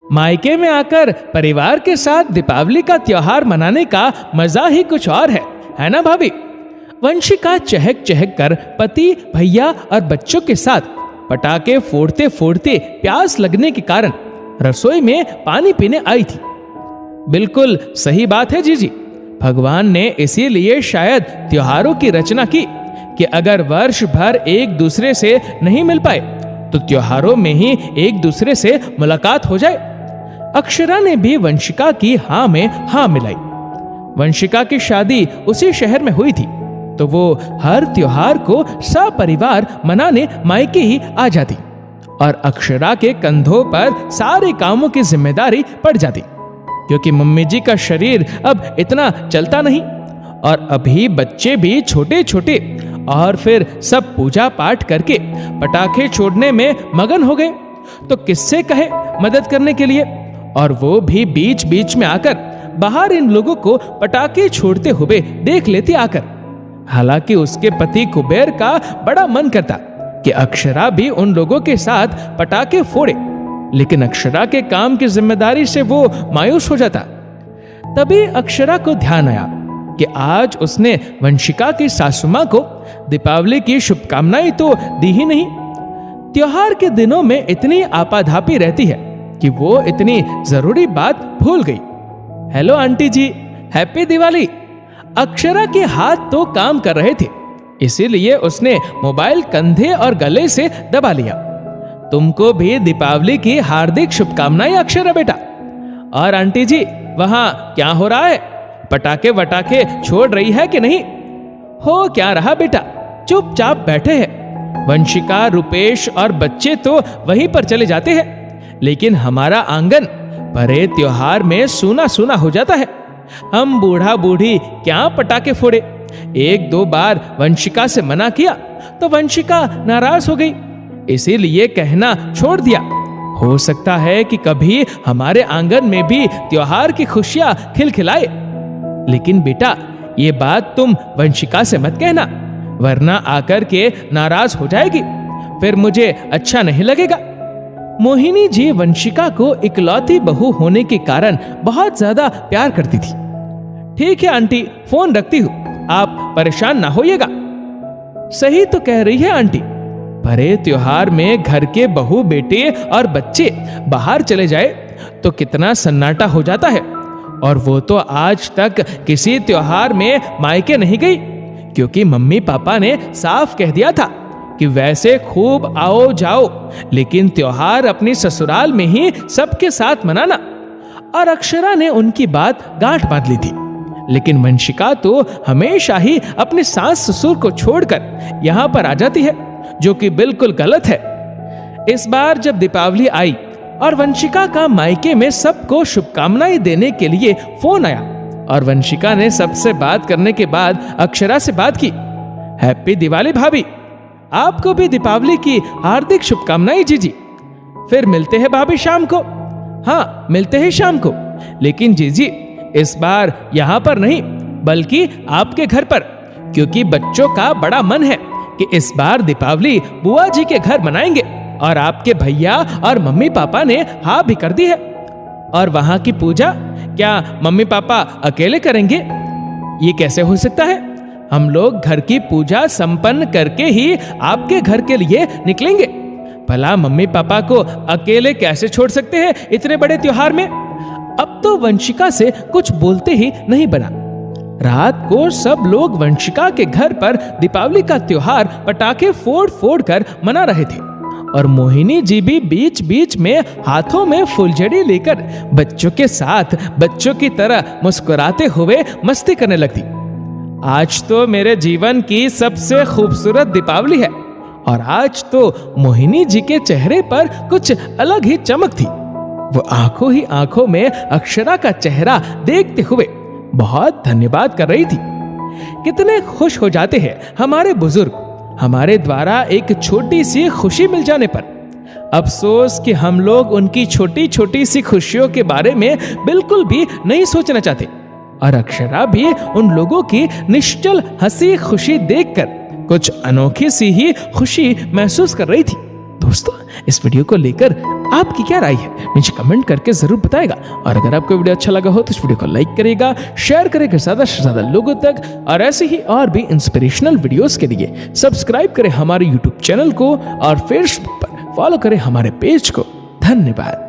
मायके में आकर परिवार के साथ दीपावली का त्योहार मनाने का मजा ही कुछ और है ना भाभी? वंशिका चहक चहक कर पति, भैया और बच्चों के साथ पटाखे फोड़ते फोड़ते प्यास लगने के कारण रसोई में पानी पीने आई थी। बिल्कुल सही बात है जीजी। भगवान ने इसीलिए शायद त्योहारों की रचना की कि अगर वर्ष भर एक दूसरे से नहीं मिल पाए तो त्योहारों में ही एक दूसरे से मुलाकात हो जाए। अक्षरा ने भी वंशिका की हाँ में हाँ मिलाई। वंशिका की शादी उसी शहर में हुई थी तो वो हर त्योहार को सपरिवार मनाने मायके ही आ जाती और अक्षरा के कंधों पर सारे कामों की जिम्मेदारी पड़ जाती, क्योंकि मम्मी जी का शरीर अब इतना चलता नहीं और अभी बच्चे भी छोटे छोटे और फिर सब पूजा पाठ करके पटाखे छोड़ने में मगन हो गए तो किससे कहे मदद करने के लिए। और वो भी बीच बीच में आकर बाहर इन लोगों को पटाखे छोड़ते हुए देख लेती आकर। हालांकि उसके पति कुबेर का बड़ा मन करता कि अक्षरा भी उन लोगों के साथ पटाखे फोड़े, लेकिन अक्षरा के काम की जिम्मेदारी से वो मायूस हो जाता। तभी अक्षरा को ध्यान आया कि आज उसने वंशिका की सासू मां को दीपावली की शुभकामनाएं तो दी ही नहीं। त्योहार के दिनों में इतनी आपाधापी रहती है कि वो इतनी जरूरी बात भूल गई। हेलो आंटी जी, हैप्पी दिवाली। अक्षरा के हाथ तो काम कर रहे थे, इसीलिए उसने मोबाइल कंधे और गले से दबा लिया। तुमको भी दीपावली की हार्दिक शुभकामनाएं अक्षरा बेटा। और आंटी जी, वहां क्या हो रहा है? पटाखे वटाखे छोड़ रही है कि नहीं? हो क्या रहा बेटा, चुपचाप बैठे हैं। वंशिका, रुपेश और बच्चे तो वहीं पर चले जाते हैं, लेकिन हमारा आंगन भरे त्योहार में सूना सूना हो जाता है। हम बूढ़ा बूढ़ी क्या पटाखे फोड़े। एक दो बार वंशिका से मना किया तो वंशिका नाराज हो गई, इसीलिए कहना छोड़ दिया। हो सकता है कि कभी हमारे आंगन में भी त्योहार की खुशियां खिलखिलाए। लेकिन बेटा, ये बात तुम वंशिका से मत कहना, वरना आकर के नाराज हो जाएगी, फिर मुझे अच्छा नहीं लगेगा। मोहिनी जी वंशिका को इकलौती बहू होने के कारण बहुत ज्यादा प्यार करती थी। ठीक है आंटी, फोन रखती हूँ, आप परेशान ना होइएगा। सही तो कह रही है आंटी। भरे त्योहार में घर के बहू बेटे और बच्चे बाहर चले जाए तो कितना सन्नाटा हो जाता है। और वो तो आज तक किसी त्योहार में मायके नहीं गई, क्योंकि मम्मी पापा ने साफ कह दिया था कि वैसे खूब आओ जाओ, लेकिन त्योहार अपनी ससुराल में ही सबके साथ मनाना। और अक्षरा ने उनकी बात गांठ बांध ली थी। लेकिन वंशिका तो हमेशा ही अपने सास ससुर को छोड़कर यहाँ पर आ जाती है, जो कि बिल्कुल गलत है। इस बार जब दीपावली आई और वंशिका का मायके में सबको शुभकामनाएं देने के लिए फोन आया और वंशिका ने सबसे बात करने के बाद अक्षरा से बात की। हैप्पी दिवाली भाभी, आपको भी दीपावली की हार्दिक शुभकामनाएं जीजी। फिर मिलते हैं भाभी शाम को। हाँ, मिलते हैं शाम को, लेकिन जीजी इस बार यहाँ पर नहीं बल्कि आपके घर पर, क्योंकि बच्चों का बड़ा मन है कि इस बार दीपावली बुआ जी के घर मनाएंगे और आपके भैया और मम्मी पापा ने हाँ भी कर दी है। और वहां की पूजा क्या मम्मी पापा अकेले करेंगे? ये कैसे हो सकता है? हम लोग घर की पूजा संपन्न करके ही आपके घर के लिए निकलेंगे। भला मम्मी पापा को अकेले कैसे छोड़ सकते हैं इतने बड़े त्योहार में? अब तो वंशिका से कुछ बोलते ही नहीं बना। रात को सब लोग वंशिका के घर पर दीपावली का त्योहार पटाखे फोड़ फोड़ कर मना रहे थे और मोहिनी जी भी बीच बीच में हाथों में फुलझड़ी लेकर बच्चों के साथ बच्चों की तरह मुस्कुराते हुए मस्ती करने लगती। आज तो मेरे जीवन की सबसे खूबसूरत दीपावली है और आज तो मोहिनी जी के चेहरे पर कुछ अलग ही चमक थी। वो आंखों ही आंखों में अक्षरा का चेहरा देखते हुए बहुत धन्यवाद कर रही थी। कितने खुश हो जाते हैं हमारे बुजुर्ग हमारे द्वारा एक छोटी सी खुशी मिल जाने पर। अफसोस कि हम लोग उनकी छोटी छोटी सी खुशियों के बारे में बिल्कुल भी नहीं सोचना चाहते। और अक्षरा भी उन लोगों की निश्चल हंसी खुशी देखकर कुछ अनोखी सी ही खुशी महसूस कर रही थी। दोस्तों, इस वीडियो को लेकर आपकी क्या राय है नीचे कमेंट करके जरूर बताएगा। और अगर आपको वीडियो अच्छा लगा हो तो इस वीडियो को लाइक करेगा, शेयर करेगा ज्यादा से ज्यादा लोगों तक, और ऐसे ही और भी इंस्पिरेशनल वीडियोस के लिए सब्सक्राइब करें हमारे यूट्यूब चैनल को और फेसबुक पर फॉलो करें हमारे पेज को। धन्यवाद।